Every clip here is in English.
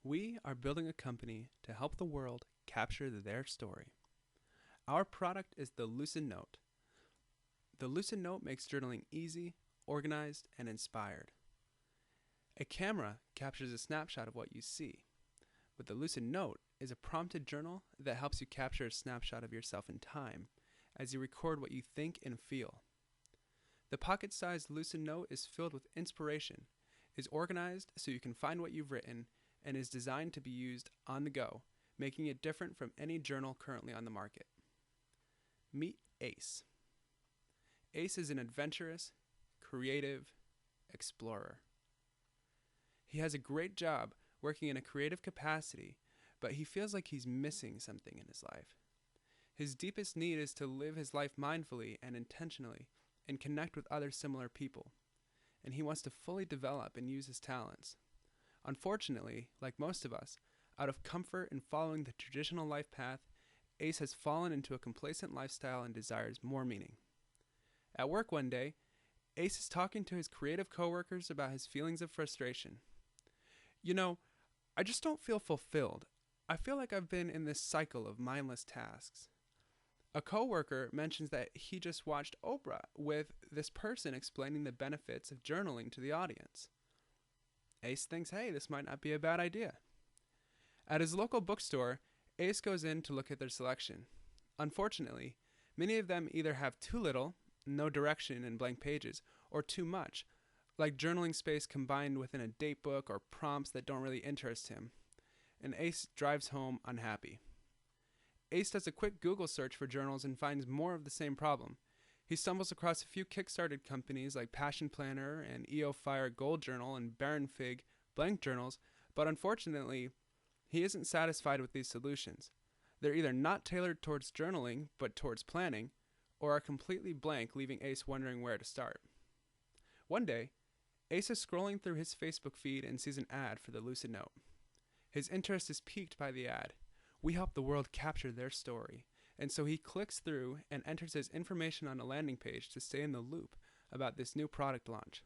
We are building a company to help the world capture their story. Our product is the LucidNote. The LucidNote makes journaling easy, organized, and inspired. A camera captures a snapshot of what you see, but the LucidNote is a prompted journal that helps you capture a snapshot of yourself in time as you record what you think and feel. The pocket-sized LucidNote is filled with inspiration, is organized so you can find what you've written, and is designed to be used on the go, making it different from any journal currently on the market. Meet Ace. Ace is an adventurous, creative explorer. He has a great job working in a creative capacity, but he feels like he's missing something in his life. His deepest need is to live his life mindfully and intentionally and connect with other similar people, and he wants to fully develop and use his talents. Unfortunately, like most of us, out of comfort in following the traditional life path, Ace has fallen into a complacent lifestyle and desires more meaning. At work one day, Ace is talking to his creative coworkers about his feelings of frustration. You know, I just don't feel fulfilled. I feel like I've been in this cycle of mindless tasks. A coworker mentions that he just watched Oprah with this person explaining the benefits of journaling to the audience. Ace thinks, hey, this might not be a bad idea. At his local bookstore, Ace goes in to look at their selection. Unfortunately, many of them either have too little, no direction and blank pages, or too much, like journaling space combined within a date book or prompts that don't really interest him. And Ace drives home unhappy. Ace does a quick Google search for journals and finds more of the same problem. He stumbles across a few kickstarted companies like Passion Planner and EO Fire Gold Journal and Baron Fig blank journals, but unfortunately, he isn't satisfied with these solutions. They're either not tailored towards journaling, but towards planning, or are completely blank, leaving Ace wondering where to start. One day, Ace is scrolling through his Facebook feed and sees an ad for the LucidNote. His interest is piqued by the ad. We help the world capture their story. And so he clicks through and enters his information on a landing page to stay in the loop about this new product launch.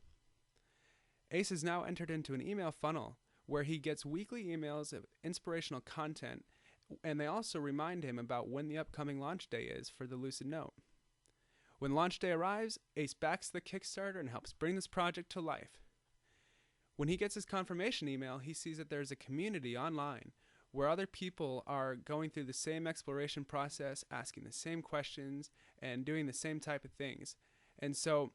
Ace is now entered into an email funnel where he gets weekly emails of inspirational content, and they also remind him about when the upcoming launch day is for the LucidNote. When launch day arrives, Ace backs the Kickstarter and helps bring this project to life. When he gets his confirmation email, he sees that there's a community online where other people are going through the same exploration process, asking the same questions, and doing the same type of things. And so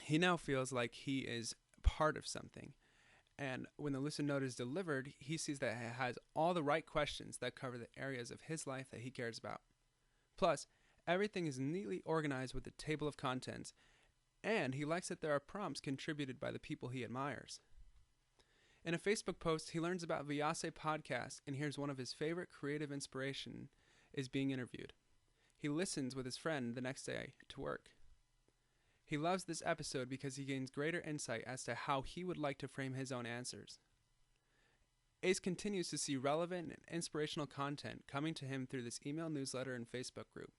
he now feels like he is part of something. And when the LucidNote is delivered, he sees that it has all the right questions that cover the areas of his life that he cares about. Plus, everything is neatly organized with a table of contents, and he likes that there are prompts contributed by the people he admires. In a Facebook post, he learns about Vyase podcast and hears one of his favorite creative inspiration is being interviewed. He listens with his friend the next day to work. He loves this episode because he gains greater insight as to how he would like to frame his own answers. Ace continues to see relevant and inspirational content coming to him through this email newsletter and Facebook group.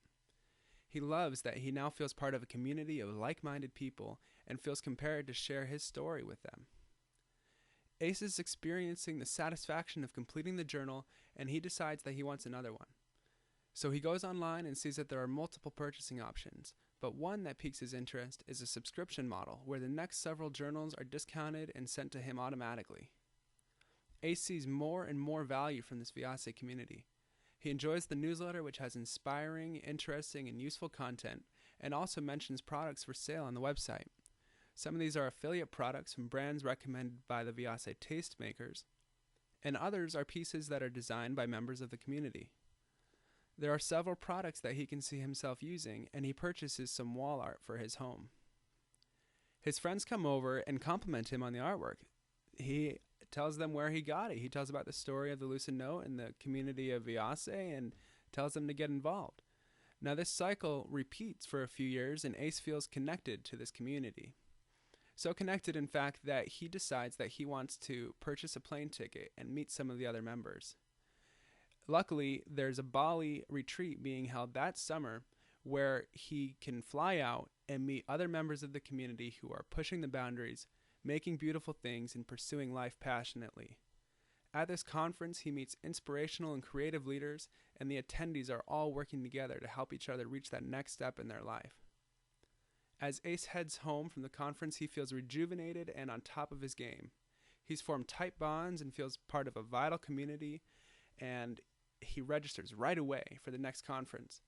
He loves that he now feels part of a community of like-minded people and feels compelled to share his story with them. Ace is experiencing the satisfaction of completing the journal, and he decides that he wants another one. So he goes online and sees that there are multiple purchasing options, but one that piques his interest is a subscription model where the next several journals are discounted and sent to him automatically. Ace sees more and more value from this Vyase community. He enjoys the newsletter, which has inspiring, interesting, and useful content, and also mentions products for sale on the website. Some of these are affiliate products from brands recommended by the Vyase tastemakers, and others are pieces that are designed by members of the community. There are several products that he can see himself using, and he purchases some wall art for his home. His friends come over and compliment him on the artwork. He tells them where he got it. He tells about the story of the LucidNote and the community of Vyase and tells them to get involved. Now this cycle repeats for a few years, and Ace feels connected to this community. So connected, in fact, that he decides that he wants to purchase a plane ticket and meet some of the other members. Luckily, there's a Bali retreat being held that summer where he can fly out and meet other members of the community who are pushing the boundaries, making beautiful things, and pursuing life passionately. At this conference, he meets inspirational and creative leaders, and the attendees are all working together to help each other reach that next step in their life. As Ace heads home from the conference, he feels rejuvenated and on top of his game. He's formed tight bonds and feels part of a vital community, and he registers right away for the next conference.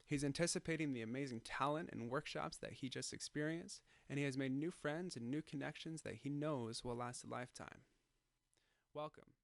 He's anticipating the amazing talent and workshops that he just experienced, and he has made new friends and new connections that he knows will last a lifetime. Welcome